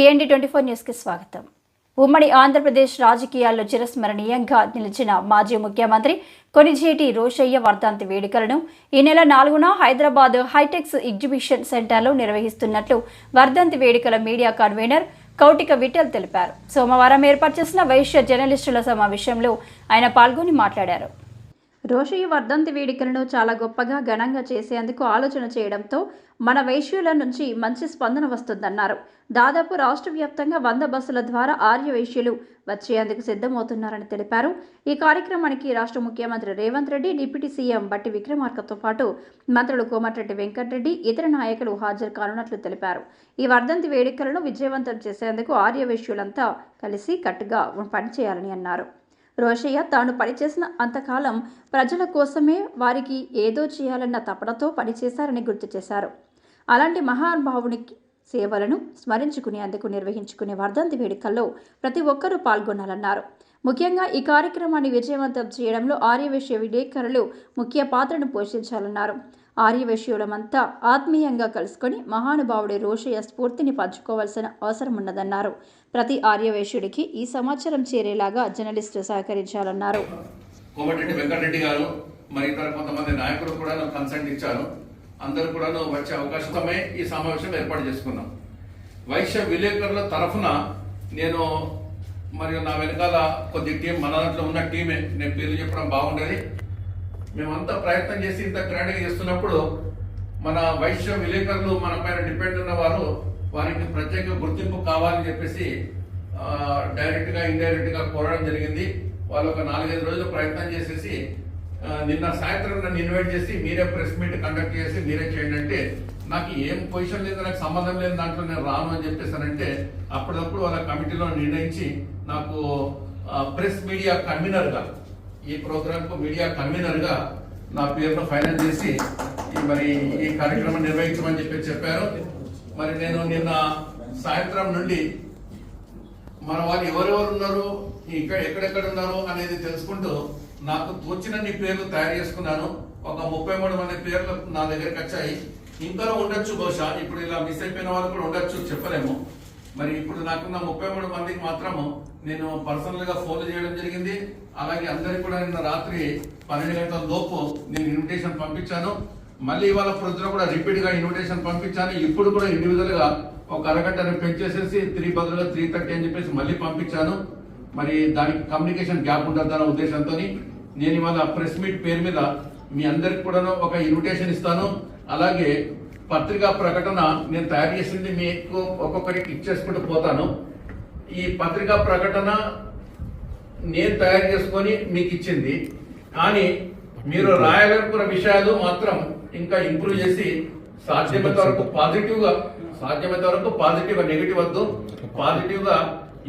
TND24 న్యూస్కి స్వాగతం. ఉమ్మడి ఆంధ్రప్రదేశ్ రాజకీయాల్లో చిరస్మరణీయంగా నిలిచిన మాజీ ముఖ్యమంత్రి కొణిజేటి రోశయ్య వర్ధంతి వేడుకలను ఈ నెల 4న హైదరాబాద్ హైటెక్స్ ఎగ్జిబిషన్ సెంటర్లో నిర్వహిస్తున్నట్లు వర్ధంతి వేడుకల మీడియా కన్వీనర్ కౌటిక విఠల్ తెలిపారు. సోమవారం ఏర్పాటు చేసిన వైశ్య జర్నలిస్టుల సమావేశంలో ఆయన పాల్గొని మాట్లాడారు. రోశయ్య వర్ధంతి వేడుకలను చాలా గొప్పగా ఘనంగా చేసేందుకు ఆలోచన చేయడంతో మన వైశ్యుల నుంచి మంచి స్పందన వస్తుందన్నారు. దాదాపు రాష్ట్ర వ్యాప్తంగా 100 బస్సుల ద్వారా ఆర్య వైశ్యులు వచ్చేందుకు సిద్ధమవుతున్నారని తెలిపారు. ఈ కార్యక్రమానికి రాష్ట్ర ముఖ్యమంత్రి రేవంత్ రెడ్డి, డిప్యూటీ సీఎం బట్టి విక్రమార్కతో పాటు మంత్రులు కోమటిరెడ్డి వెంకటరెడ్డి, ఇతర నాయకులు హాజరు కానున్నట్లు తెలిపారు. ఈ వర్ధంతి వేడుకలను విజయవంతం చేసేందుకు ఆర్య వైశ్యులంతా కలిసి కట్టుగా పనిచేయాలని అన్నారు. రోశయ్య తాను పనిచేసిన అంతకాలం ప్రజల కోసమే, వారికి ఏదో చేయాలన్న తపనతో పనిచేశారని గుర్తు చేశారు. అలాంటి మహానుభావునికి సేవలను స్మరించుకునేందుకు నిర్వహించుకునే వర్ధంతి వేడుకల్లో ప్రతి ఒక్కరూ పాల్గొనాలన్నారు. ముఖ్యంగా ఈ కార్యక్రమాన్ని విజయవంతం చేయడంలో ఆర్యవైశ్య విలేకరులు ముఖ్య పాత్రను పోషించాలన్నారు. ఆర్యవైశ్యులమంతా ఆత్మీయంగా కలుసుకొని మహానుభావుడి రోశయ్య స్ఫూర్తిని పంచుకోవాల్సిన అవసరం ఉన్నదన్నారు. ప్రతి ఆర్యవైశ్యుడికి ఈ సమాచారం చేరేలాగా జర్నలిస్టులు సహకరించాలన్నారు. కోమటిరెడ్డి వెంకటరెడ్డి గారు మరి ఇతర కొంతమంది నాయకులు కూడా కన్సెంట్ ఇచ్చారు. అందరూ కూడా వచ్చే అవకాశమే ఈ సమావేశం ఏర్పాటు చేసుకున్నాం. వైశ్య విలేకరుల తరఫున నేను మరియు నా వెనకాల కొద్ది టీం, మన దాంట్లో ఉన్న టీమే, నేను పేర్లు చెప్పడం బాగుండేది. మేమంతా ప్రయత్నం చేసి ఇంత గ్రాండ్గా చేస్తున్నప్పుడు మన వైశ్య విలేకరులు మన పైన డిపెండ్ ఉన్న వారికి ప్రత్యేక గుర్తింపు కావాలని చెప్పేసి డైరెక్ట్గా ఇండైరెక్ట్గా కోరడం జరిగింది. వాళ్ళు ఒక 4-5 రోజులు ప్రయత్నం చేసేసి నిన్న సాయంత్రం నన్ను ఇన్వైట్ చేసి మీరే ప్రెస్ మీట్ కండక్ట్ చేసి మీరే చేయండి అంటే, నాకు ఏం పొజిషన్ లేదు, నాకు సంబంధం లేదు, దాంట్లో నేను రాను అని చెప్పేసానంటే అప్పుడప్పుడు వాళ్ళ కమిటీలో నిర్ణయించి నాకు ప్రెస్ మీడియా కన్వీనర్గా, ఈ ప్రోగ్రామ్కు మీడియా కన్వీనర్గా నా పేరును ఫైనల్ చేసి మరి ఈ కార్యక్రమం నిర్వహించమని చెప్పారు. మరి నేను నిన్న సాయంత్రం నుండి మన వాళ్ళు ఎవరెవరు ఉన్నారు, ఇక్కడ ఎక్కడెక్కడ ఉన్నారు అనేది తెలుసుకుంటూ నాకు తోచినన్ని పేర్లు తయారు చేసుకున్నాను. ఒక 33 మంది పేర్లు నా దగ్గరికి వచ్చాయి. ఇంకా ఉండొచ్చు, బహుశా ఇప్పుడు ఇలా మిస్ అయిపోయిన వాళ్ళు కూడా ఉండొచ్చు, చెప్పలేము. మరి ఇప్పుడు నాకున్న 33 మందికి మాత్రము నేను పర్సనల్ గా ఫోన్ చేయడం జరిగింది. అలాగే అందరికి కూడా నిన్న రాత్రి 12 గంటల లోపు నేను ఇన్విటేషన్ పంపించాను. మళ్ళీ ఇవాళ పొద్దున కూడా రిపీట్ గా ఇన్విటేషన్ పంపించాను. ఇప్పుడు కూడా ఇండివిజువల్ గా ఒక అరగంటను పెంచేసేసి 3 బదులుగా 3:30 అని చెప్పేసి మళ్ళీ పంపించాను. మరి దానికి కమ్యూనికేషన్ గ్యాప్ ఉండద్దన్న ఉద్దేశంతో నేను ఇవాళ ప్రెస్ మీట్ పేరు మీద మీ అందరికి కూడా ఒక ఇన్విటేషన్ ఇస్తాను. అలాగే పత్రికా ప్రకటన నేను తయారు చేసింది మీకు ఒక్కొక్కరికి ఇచ్చేసుకుంటూ పోతాను. ఈ పత్రికా ప్రకటన నేను తయారు చేసుకొని మీకు ఇచ్చింది, కానీ మీరు రాయాలనుకున్న విషయాలు మాత్రం ఇంకా ఇంప్రూవ్ చేసి సాధ్యమైనంత వరకు పాజిటివ్ గా, నెగిటివ్ వద్దు, పాజిటివ్ గా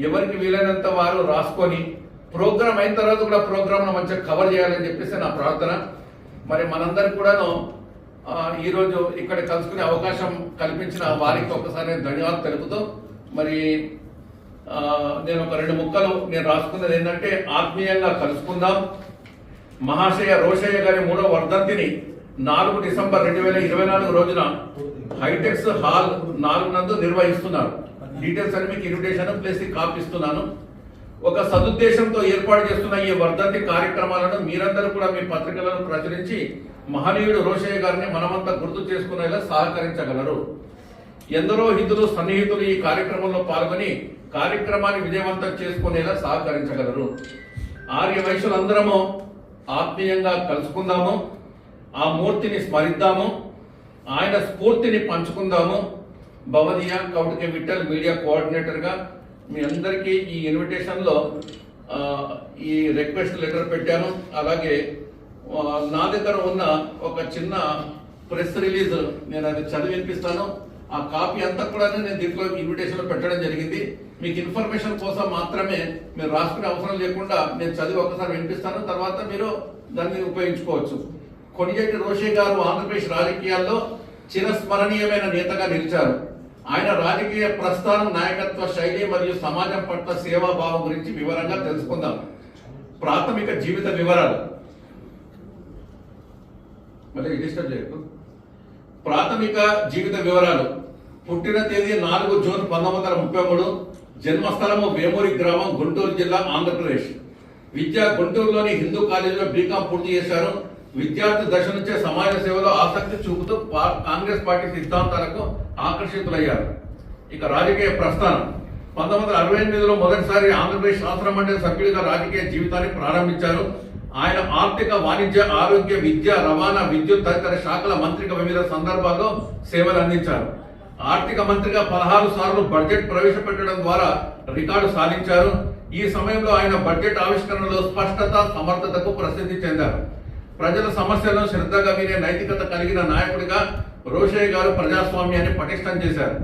ఎవరికి వీలైనంత వారు రాసుకొని ప్రోగ్రామ్ అయిన తర్వాత కూడా ప్రోగ్రామ్ మంచిగా కవర్ చేయాలని చెప్పేసి నా ప్రార్థన. మరి మనందరికి కూడాను ఈరోజు ఇక్కడ కలుసుకునే అవకాశం కల్పించిన వారికి ఒకసారి ధన్యవాదాలు తెలుపుతూ, మరి నేను ఒక 2 ముక్కలు నేను రాసుకున్నది ఏంటంటే, ఆత్మీయంగా కలుసుకుందాం. మహాశయ రోశయ్య గారి 3వ వర్ధంతిని 4 డిసెంబర్ 2024 రోజున హైటెక్స్ హాల్ 4 నందు నిర్వహిస్తున్నారు. డీటెయిల్స్ అని మీకు ఇన్విటేషన్ ప్లేస్ కాపీ ఇస్తున్నాను. ఒక సదుద్దేశంతో ఏర్పాటు చేస్తున్న ఈ వర్ధంతి కార్యక్రమాలను మీరందరూ కూడా మీ పత్రికలను ప్రచురించి మహనీయుడు రోశయ్య గారిని మనమంతా గుర్తు చేసుకునేలా సహకరించగలరు. ఎందరో హితులు, సన్నిహితులు ఈ కార్యక్రమంలో పాల్గొని కార్యక్రమాన్ని విజయవంతం చేసుకునేలా సహకరించగలరు. ఆర్య వైశ్యులందరము ఆత్మీయంగా కలుసుకుందాము, ఆ మూర్తిని స్మరిద్దాము, ఆయన స్ఫూర్తిని పంచుకుందాము. భవదీయ కౌటిక విఠల్ మీడియా కోఆర్డినేటర్ గా మీ అందరికీ ఈ ఇన్విటేషన్ లో ఈ రిక్వెస్ట్ లెటర్ పెట్టాను. అలాగే నా దగ్గర ఉన్న ఒక చిన్న ప్రెస్ రిలీజ్ నేను అది చదివి వినిపిస్తాను. ఆ కాపీ అంతా కూడా నేను దీంట్లో ఇన్విటేషన్ లో పెట్టడం జరిగింది. మీకు ఇన్ఫర్మేషన్ కోసం మాత్రమే, మీరు రాసుకునే అవసరం లేకుండా నేను చదివి ఒకసారి వినిపిస్తాను, తర్వాత మీరు దాన్ని ఉపయోగించుకోవచ్చు. కొణిజేటి రోశయ్య గారు ఆంధ్రప్రదేశ్ రాజకీయాల్లో చిరస్మరణీయమైన నేతగా నిలిచారు. ఆయన రాజకీయ ప్రస్థానం, నాయకత్వ శైలి మరియు సమాజం పట్ల సేవాభావం గురించి వివరంగా తెలుసుకుందాం. ప్రాథమిక జీవిత వివరాలు. ప్రాథమిక జీవిత వివరాలు. పుట్టిన తేదీ 4 జూన్ 1933, జన్మస్థలము వేమూరి గ్రామం, గుంటూరు జిల్లా, ఆంధ్రప్రదేశ్. విద్య గుంటూరులోని హిందూ కాలేజీలో బీకామ్ పూర్తి చేశారు. విద్యార్థి దశ నుంచే సమాజ సేవలో ఆసక్తి చూపుతూ కాంగ్రెస్ పార్టీ సిద్ధాంతాలకు ఆకర్షితులయ్యారు. ఇక రాజకీయ ప్రస్థానం. 1968లో మొదటిసారి ఆంధ్రప్రదేశ్ శాసన మండలి సభ్యుడిగా రాజకీయ జీవితాన్ని ప్రారంభించారు. ఆయన ఆర్థిక, వాణిజ్య, ఆరోగ్య, విద్య, రవాణా, విద్యుత్ తదితర శాఖల మంత్రిగా వివిధ సందర్భాల్లో సేవలు అందించారు. ఆర్థిక మంత్రిగా 16 సార్లు బడ్జెట్ ప్రవేశపెట్టడం ద్వారా రికార్డు సాధించారు. ఈ సమయంలో ఆయన బడ్జెట్ ఆవిష్కరణలో స్పష్టత, సమర్థతకు ప్రసిద్ధి చెందారు. ప్రజల సమస్యలను శ్రద్ధగా వినే నైతికత కలిగిన నాయకుడిగా రోషయ్య గారు ప్రజాస్వామ్యాన్ని పటిష్టం చేశారు.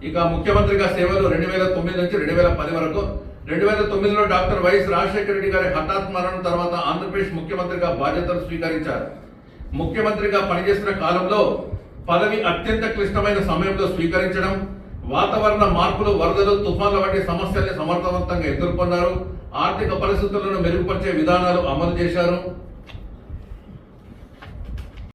ఇక ముఖ్యమంత్రిగా సేవలు 2009 నుంచి 2010 వరకు. 2009లో డాక్టర్ వైఎస్ రాజశేఖర రెడ్డి గారి హఠాత్ మరణం తర్వాత ఆంధ్రప్రదేశ్ ముఖ్యమంత్రిగా బాధ్యతలు స్వీకరించారు. ముఖ్యమంత్రిగా పనిచేసిన కాలంలో పదవి అత్యంత క్లిష్టమైన సమయంలో స్వీకరించడం, వాతావరణ మార్పులు, వరదలు, తుఫాన్ల వంటి సమస్యల్ని సమర్థవంతంగా ఎదుర్కొన్నారు. ఆర్థిక పరిస్థితులను మెరుగుపరిచే విధానాలు అమలు చేశారు.